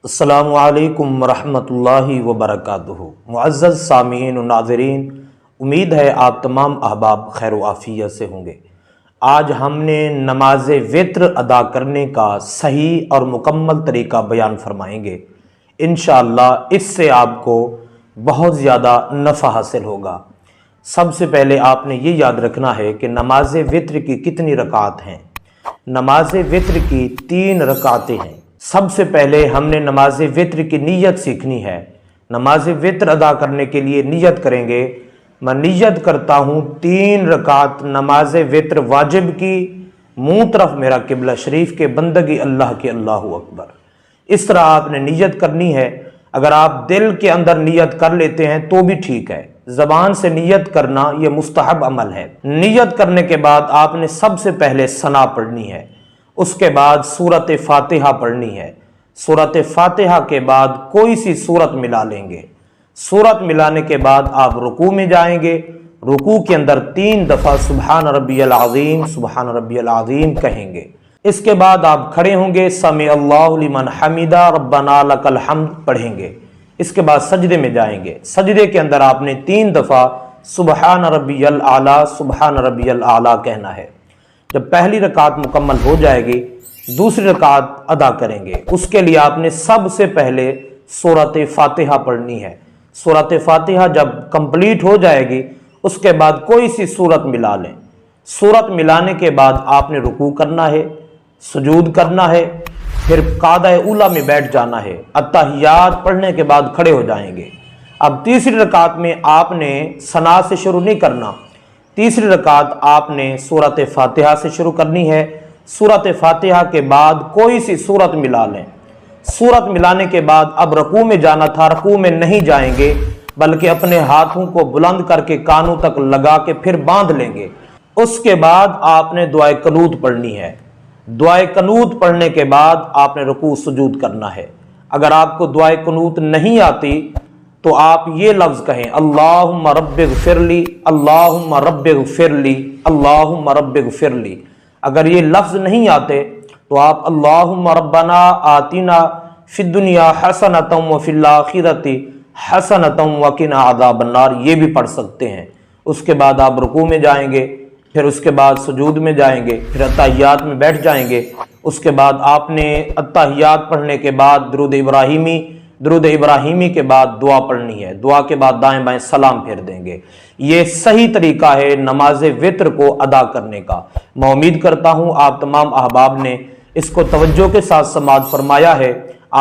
السلام علیکم ورحمۃ اللہ وبرکاتہ۔ معزز سامعین و ناظرین، امید ہے آپ تمام احباب خیر و عافیت سے ہوں گے۔ آج ہم نے نماز وتر ادا کرنے کا صحیح اور مکمل طریقہ بیان فرمائیں گے۔ انشاءاللہ اس سے آپ کو بہت زیادہ نفع حاصل ہوگا۔ سب سے پہلے آپ نے یہ یاد رکھنا ہے کہ نماز وتر کی کتنی رکعات ہیں۔ نماز وتر کی 3 رکعتیں ہیں۔ سب سے پہلے ہم نے نماز وتر کی نیت سیکھنی ہے۔ نماز وتر ادا کرنے کے لیے نیت کریں گے، میں نیت کرتا ہوں 3 رکعت نماز وتر واجب کی، منہ طرف میرا قبلہ شریف کے، بندگی اللہ کی، اللہ اکبر۔ اس طرح آپ نے نیت کرنی ہے۔ اگر آپ دل کے اندر نیت کر لیتے ہیں تو بھی ٹھیک ہے، زبان سے نیت کرنا یہ مستحب عمل ہے۔ نیت کرنے کے بعد آپ نے سب سے پہلے ثنا پڑھنی ہے، اس کے بعد سورۃ فاتحہ پڑھنی ہے۔ سورۃ فاتحہ کے بعد کوئی سی سورت ملا لیں گے۔ سورت ملانے کے بعد آپ رکوع میں جائیں گے۔ رکوع کے اندر 3 دفعہ سبحان ربی العظیم، سبحان ربی العظیم کہیں گے۔ اس کے بعد آپ کھڑے ہوں گے، سمع اللہ لمن حمیدہ ربنا لک الحمد پڑھیں گے۔ اس کے بعد سجدے میں جائیں گے۔ سجدے کے اندر آپ نے 3 دفعہ سبحان ربی الاعلیٰ، سبحان ربی الاعلیٰ کہنا ہے۔ جب پہلی رکعت مکمل ہو جائے گی، دوسری رکعت ادا کریں گے۔ اس کے لیے آپ نے سب سے پہلے سورۃ فاتحہ پڑھنی ہے۔ سورۃ فاتحہ جب کمپلیٹ ہو جائے گی، اس کے بعد کوئی سی سورت ملا لیں۔ سورت ملانے کے بعد آپ نے رکوع کرنا ہے، سجود کرنا ہے، پھر قعدہ اولیٰ میں بیٹھ جانا ہے۔ اتحیات پڑھنے کے بعد کھڑے ہو جائیں گے۔ اب تیسری رکعت میں آپ نے ثنا سے شروع نہیں کرنا۔ تیسری رکعت آپ نے سورۃ فاتحہ سے شروع کرنی ہے۔ سورۃ فاتحہ کے بعد کوئی سی سورت ملا لیں۔ سورت ملانے کے بعد اب رکوع میں جانا تھا، رکوع میں نہیں جائیں گے، بلکہ اپنے ہاتھوں کو بلند کر کے کانوں تک لگا کے پھر باندھ لیں گے۔ اس کے بعد آپ نے دعائے قنوت پڑھنی ہے۔ دعائے قنوت پڑھنے کے بعد آپ نے رکوع سجود کرنا ہے۔ اگر آپ کو دعائے قنوت نہیں آتی تو آپ یہ لفظ کہیں، اللہم رب اغفر لی، اللہم رب اغفر لی، اللہم رب اغفر لی۔ اگر یہ لفظ نہیں آتے تو آپ اللہم ربنا آتنا فی الدنیا حسنۃ وفی الآخرۃ حسنۃ وقنا عذاب النار، یہ بھی پڑھ سکتے ہیں۔ اس کے بعد آپ رکوع میں جائیں گے، پھر اس کے بعد سجود میں جائیں گے، پھر اتحیات میں بیٹھ جائیں گے۔ اس کے بعد آپ نے اتحیات پڑھنے کے بعد درود ابراہیمی کے بعد دعا پڑھنی ہے۔ دعا کے بعد دائیں بائیں سلام پھیر دیں گے۔ یہ صحیح طریقہ ہے نماز وتر کو ادا کرنے کا۔ میں امید کرتا ہوں آپ تمام احباب نے اس کو توجہ کے ساتھ سماعت فرمایا ہے۔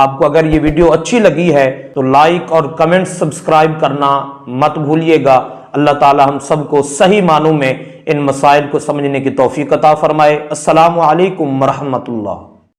آپ کو اگر یہ ویڈیو اچھی لگی ہے تو لائک اور کمنٹ سبسکرائب کرنا مت بھولیے گا۔ اللہ تعالی ہم سب کو صحیح معنوں میں ان مسائل کو سمجھنے کی توفیق عطا فرمائے۔ السلام علیکم ورحمۃ اللہ۔